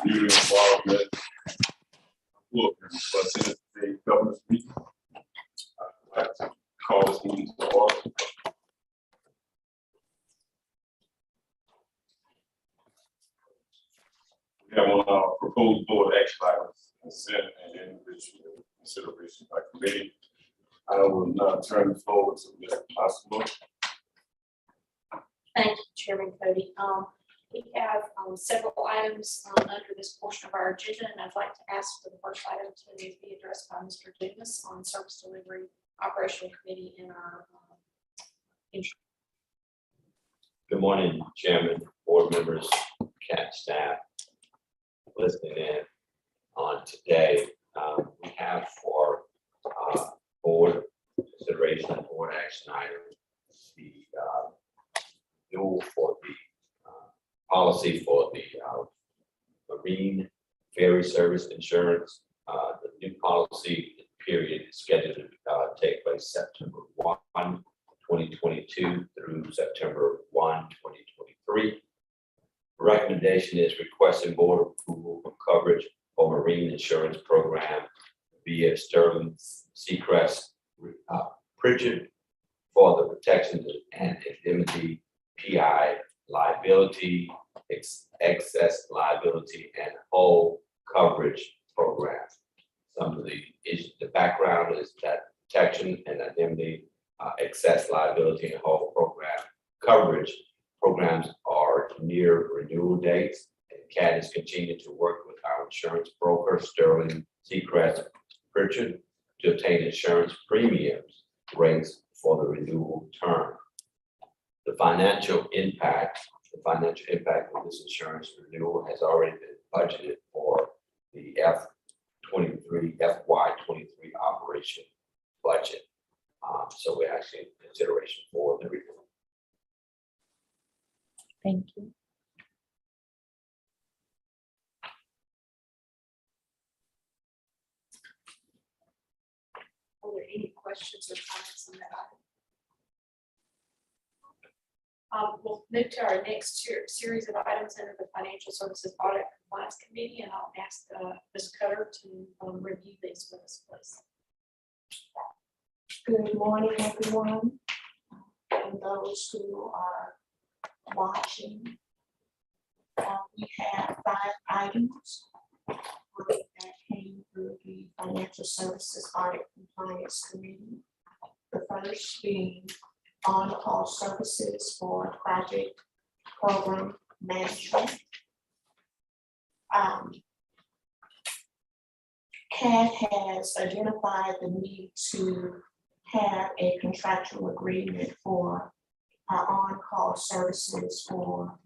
community involvement book for Tennessee Governor's Meeting. I'd like to call this meeting to order. We have on our proposed board action items, consent and individual consideration by committee. I will now turn the floor to Ms. Possible. Thank you, Chairman Cody. We have several items under this portion of our agenda, and I'd like to ask for the first item to be addressed by Mr. Dumas on Service Delivery Operational Committee in our Good morning, Chairman, board members, CAT staff listening in on today. We have for board consideration and board action item the renewal for the policy for the marine ferry service insurance. The new policy period is scheduled to take place September 1, 2022 through September 1, 2023. The recommendation is requesting board approval of coverage for marine insurance program via Sterling Seacrest Pritchard for the protection and indemnity, PI liability, excess liability, and whole coverage program. Some of the background is that protection and indemnity, excess liability, and whole program coverage programs are near renewal dates, and CAT is continuing to work with our insurance broker, Sterling Seacrest Pritchard, to obtain insurance premiums rates for the renewal term. The financial impact of this insurance renewal has already been budgeted for the FY23 operation budget. So we're actually in consideration for the renewal. Thank you. Are there any questions or comments on that item? We'll move to our next series of items under the Financial Services Audit Compliance Committee, and I'll ask Ms. Cutter to review these with us, please. Good morning, everyone, and those who are watching. We have 5 items that came through the Financial Services Audit Compliance Committee. The first being on-call services for project program management. CAT has identified the need to have a contractual agreement for on-call services for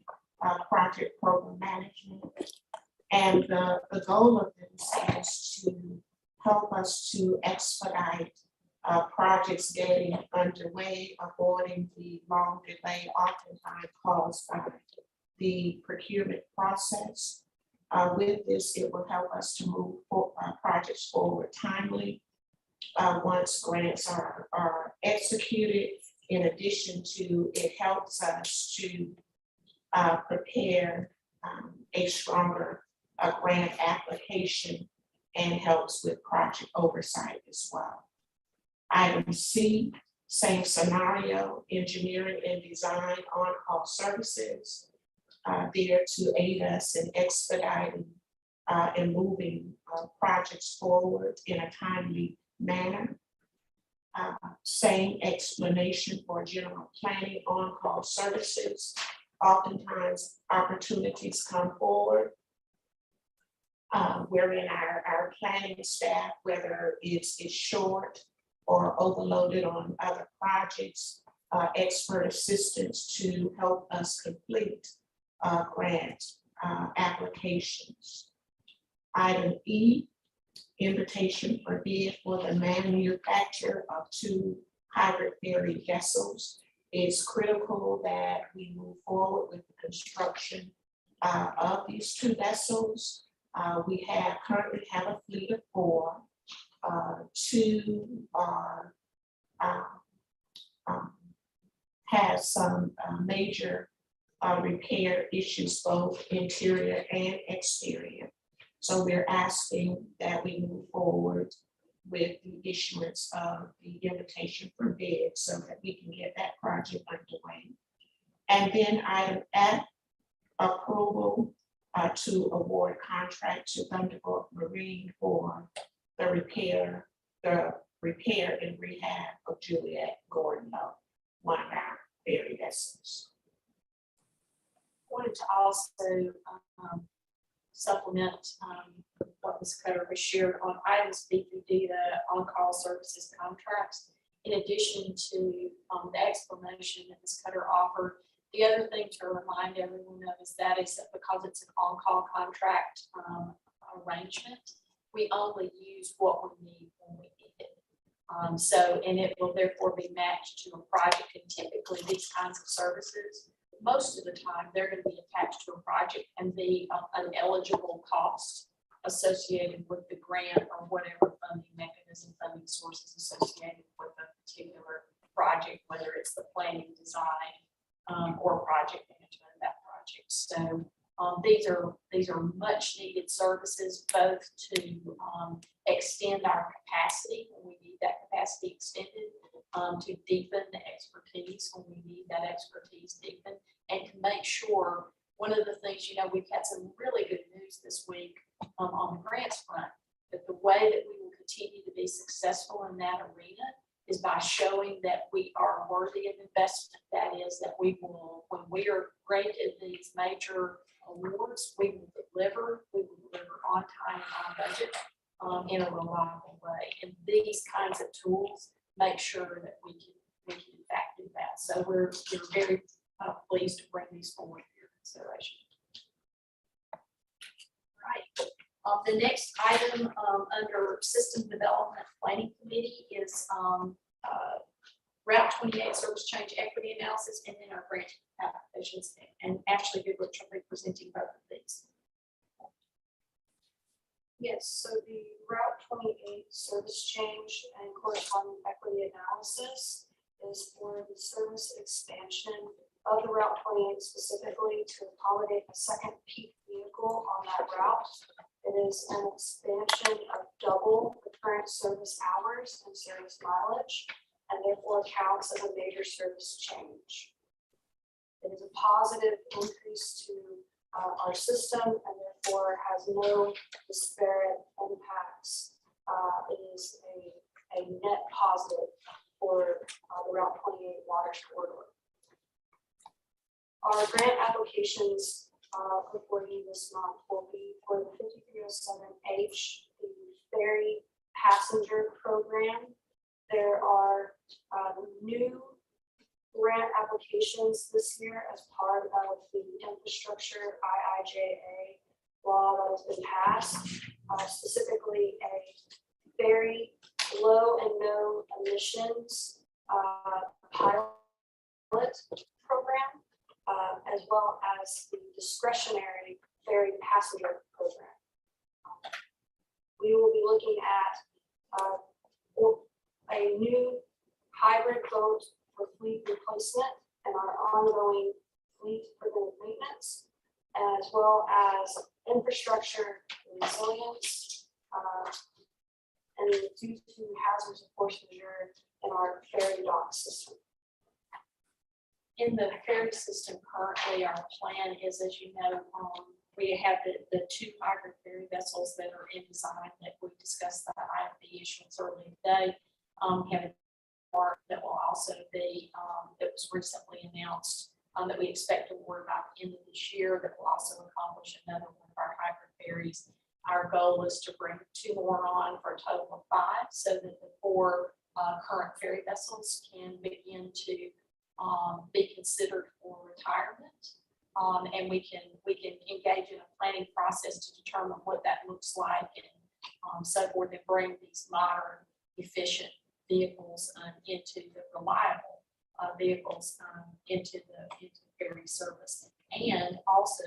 project program management. And the goal of this is to help us to expedite projects getting underway, avoiding the long delay oftentimes caused by the procurement process. With this, it will help us to move projects forward timely once grants are executed. In addition to, it helps us to prepare a stronger grant application and helps with project oversight as well. Item C, same scenario, engineering and design on-call services. There to aid us in expediting and moving projects forward in a timely manner. Same explanation for general planning on-call services. Oftentimes opportunities come forward wherein our planning staff, whether it's short or overloaded on other projects, expert assistance to help us complete grant applications. Item E, invitation for bid for the manufacture of 2 hybrid ferry vessels. It's critical that we move forward with the construction of these 2 vessels. We currently have a fleet of 4. 2 are have some major repair issues, both interior and exterior. So we're asking that we move forward with the issuance of the invitation for bid so that we can get that project underway. And then item F, approval to award contract to Thunderbolt Marine for the repair and rehab of Juliet Gordon, one of our ferry vessels. Wanted to also supplement what Ms. Cutter was shared on items B through D, the on-call services contracts. In addition to the explanation that Ms. Cutter offered, the other thing to remind everyone of is that because it's an on-call contract arrangement, we only use what we need when we need it. And it will therefore be matched to a project, and typically these kinds of services, most of the time, they're going to be attached to a project and be an eligible cost associated with the grant or whatever funding mechanism, funding sources associated with a particular project, whether it's the planning, design, or project management of that project. So these are much needed services, both to extend our capacity when we need that capacity extended, to deepen the expertise when we need that expertise deepened, and to make sure. One of the things, we've had some really good news this week on the grants front, that the way that we will continue to be successful in that arena is by showing that we are worthy of investment. That is, that we will, when we are granted these major awards, we will deliver on time, on budget, in a reliable way. And these kinds of tools make sure that we can in fact do that. So we're very pleased to bring these forward for your consideration. Right. The next item under System Development Planning Committee is Route 28 Service Change Equity Analysis, and then our grant applications. And Ashley Goodrich will be presenting both of these. Yes, so the Route 28 service change and corresponding equity analysis is for the service expansion of the Route 28 specifically to accommodate a second peak vehicle on that route. It is an expansion of double the current service hours and service mileage, and therefore counts as a major service change. It is a positive increase to our system and therefore has no disparate impacts. It is a net positive for the Route 28 water corridor. Our grant applications before you this month will be for the 5307H, the ferry passenger program. There are new grant applications this year as part of the infrastructure IIJA law that has been passed, specifically a very low and no emissions pilot program, as well as the discretionary ferry passenger program. We will be looking at a new hybrid boat for fleet replacement and our ongoing fleet preventive maintenance, as well as infrastructure resilience, and due to hazards of force majeure in our ferry dock system. In the ferry system currently, our plan is, as you know, we have the two hybrid ferry vessels that are in design that we discussed the IFB issuance earlier today. We have a part that will also be, that was recently announced, that we expect to award by the end of this year, that will also accomplish another one of our hybrid ferries. Our goal is to bring 2 more on for a total of 5, so that the 4 current ferry vessels can begin to be considered for retirement, and we can engage in a planning process to determine what that looks like, and so forth, and bring these modern, efficient vehicles into the reliable vehicles into the ferry service, and also,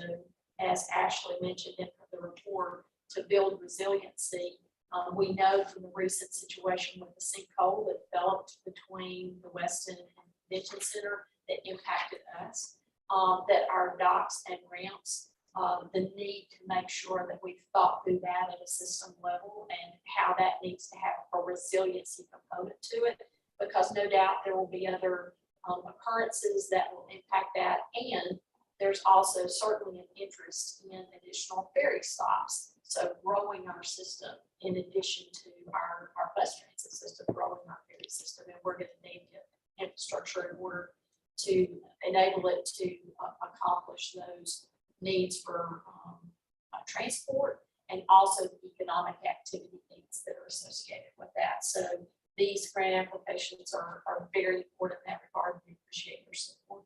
as Ashley mentioned in the report, to build resiliency. We know from the recent situation with the sinkhole that developed between the Weston and Convention Center that impacted us. that our docks and ramps, the need to make sure that we've thought through that at a system level and how that needs to have a resiliency component to it, because no doubt there will be other occurrences that will impact that. And there's also certainly an interest in additional ferry stops. So growing our system in addition to our bus transit system, growing our ferry system, and we're going to need the infrastructure in order to enable it to accomplish those needs for transport and also the economic activity needs that are associated with that. So these grant applications are very important in that regard. We appreciate your support.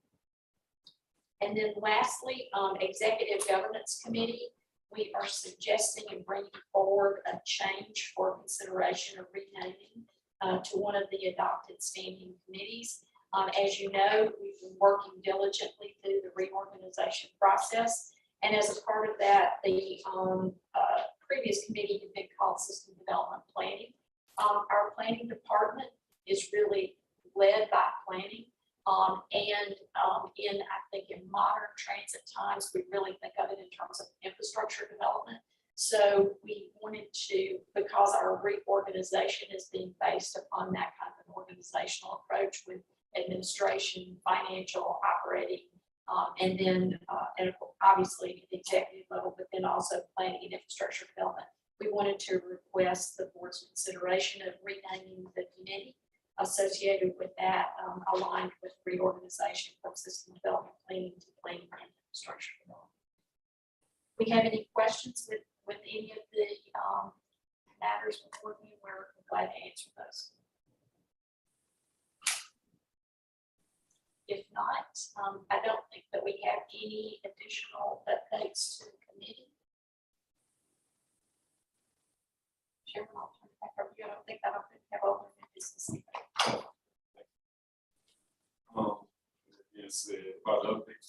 And then lastly, Executive Governance Committee, we are suggesting and bringing forward a change for consideration of renaming to one of the adopted standing committees. As you know, we've been working diligently through the reorganization process. And as a part of that, the previous committee had been called System Development Planning. Our planning department is really led by planning. I think in modern transit times, we really think of it in terms of infrastructure development. So we wanted to, because our reorganization is being based upon that kind of an organizational approach with administration, financial, operating, and then and obviously at the executive level, but then also planning and infrastructure development. We wanted to request the board's consideration of renaming the committee associated with that, aligned with reorganization from system development planning to planning and infrastructure development. We have any questions with any of the matters before me? We're glad to answer those. If not, I don't think that we have any additional updates to the committee. Chairman, I'll turn it back over to you. I don't think have all the business. Yes, about the updates.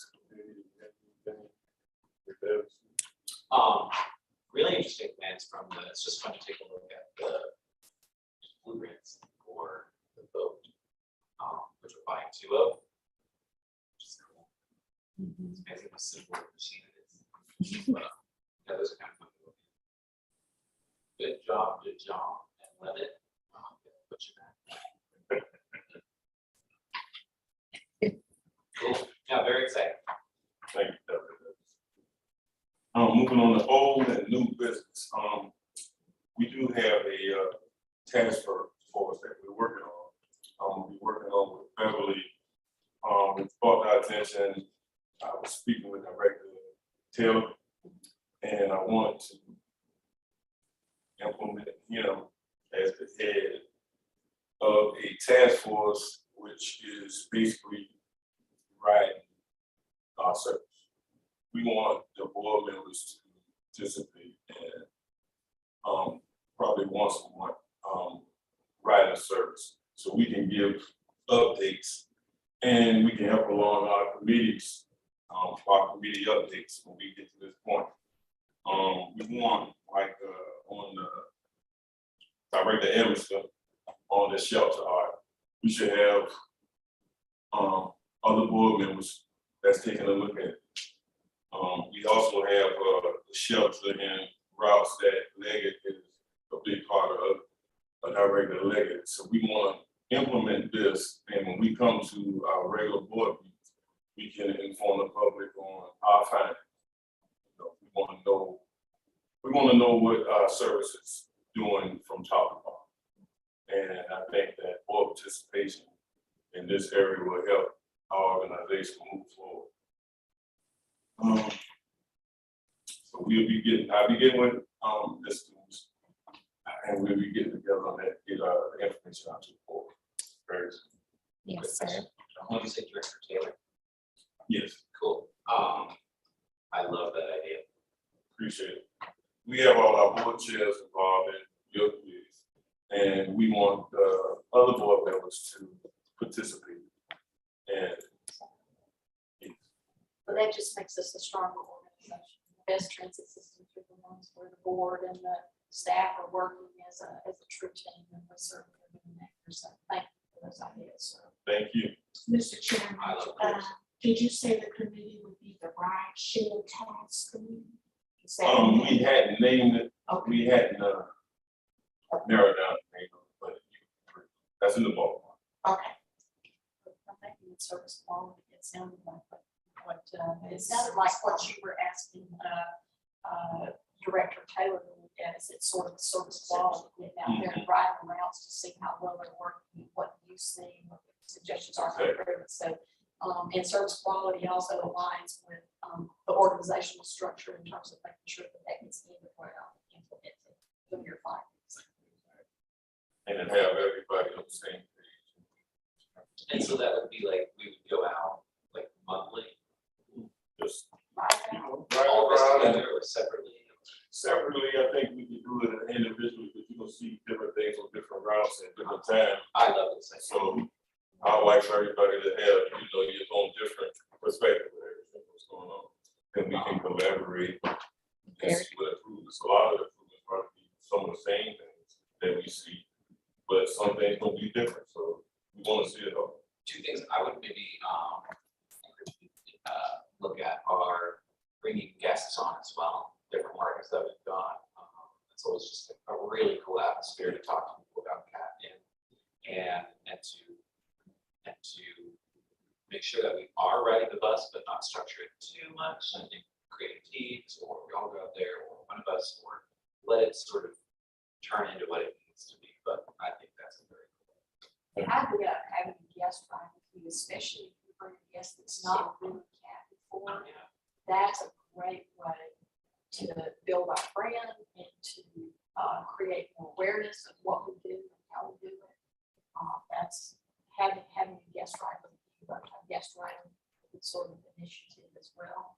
Really interesting plans from the, it's just fun to take a look at the blueprints for the boat, which we're buying two of. Which is cool. It's amazing how simple the machine it is. But, yeah, those are kind of fun to look at. Good job, and let it put you back. Cool. Yeah, very exciting. Thank you, Dr. Moving on to old and new business. We do have a task force that we're working on. We're working on with Beverly. It's brought our attention. I was speaking with Director Taylor, and I wanted to implement him as the head of a task force, which is basically riding our service. We want the board members to participate in probably once a month riding service, so we can give updates and we can help along our committees, our committee updates when we get to this point. We want, like on Director Emerson on the shelter art, we should have other board members that's taking a look at it. We also have the shelter and routes that Leggett is a big part of Director Leggett. So we want to implement this, and when we come to our regular board meetings, we can inform the public on our findings. We want to know what our service is doing from top to bottom. And I think that board participation in this area will help our organization move forward. So I'll be getting with the students, and we'll be getting together on that, get the information out to the board. Very soon. Yes, sir. I want to say Director Taylor. Yes, Cool. I love that idea. appreciate it. We have all our board chairs involved in your committees, and we want other board members to participate. And But that just makes us a stronger organization. The best transit systems are the ones where the board and the staff are working as a true team and we're serving the neighbors. So thank you for those ideas, sir. thank you. Mr. Chairman, I love this. Did you say the committee would be the ride share task committee? Is that- We hadn't named it, Okay. we hadn't, narrowed down the name, but that's in the ballpark. Okay, I'm thinking of service quality, it sounded like it sounded like what you were asking, Director Taylor to look at, is it sort of service quality, getting out there and riding routes to see how well they're working, what you see, what the suggestions are for improvement. So, and service quality also aligns with, the organizational structure in terms of making sure that that gets implemented in your findings. And then have everybody on the same page. And so that would be like, we would go out like monthly, Just, Right. all this around and together or separately. separately, I think we could do it individually, but you're gonna see different things on different routes at different times. I love this. So I would like for everybody to have, your own different perspective of everything that's going on. And we can collaborate and see what improves. A lot of the improvements probably be some of the same things that we see, but some things gonna be different, so we wanna see it all. Two things I would maybe, look at are bringing guests on as well, different markets that we've gone. It's always just a really cool atmosphere to talk to people about CAT and to make sure that we are riding the bus, but not structure it too much. I think creating teams, or we all go out there, or one of us, or let it sort of turn into what it needs to be. But I think that's a very cool. I would having a guest ride with you, especially if you bring a guest that's not really cat before. Yeah. That's a great way to build our brand and to create more awareness of what we do and how we do it. That's having a guest ride with you, but a guest ride is sort of initiative as well.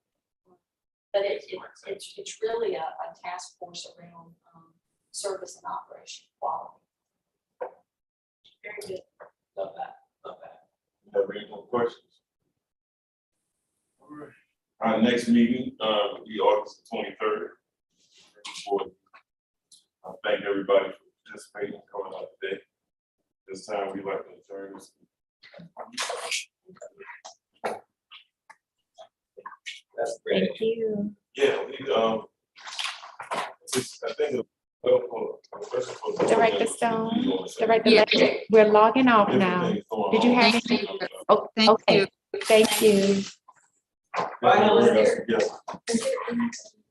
But it's really a task force around service and operation quality. Very good. Love that, love that. Have any more questions? All right. Our next meeting, will be August 23rd. I thank everybody for participating and coming out today. This time we like to adjourn this. That's great. Thank you. Yeah, I think, especially for. Director Stone, Director Yeah. Ledger, we're logging off Different now. things going Did you on. have Thank any? you. Oh, Thank okay, you. thank you. Bye. Is there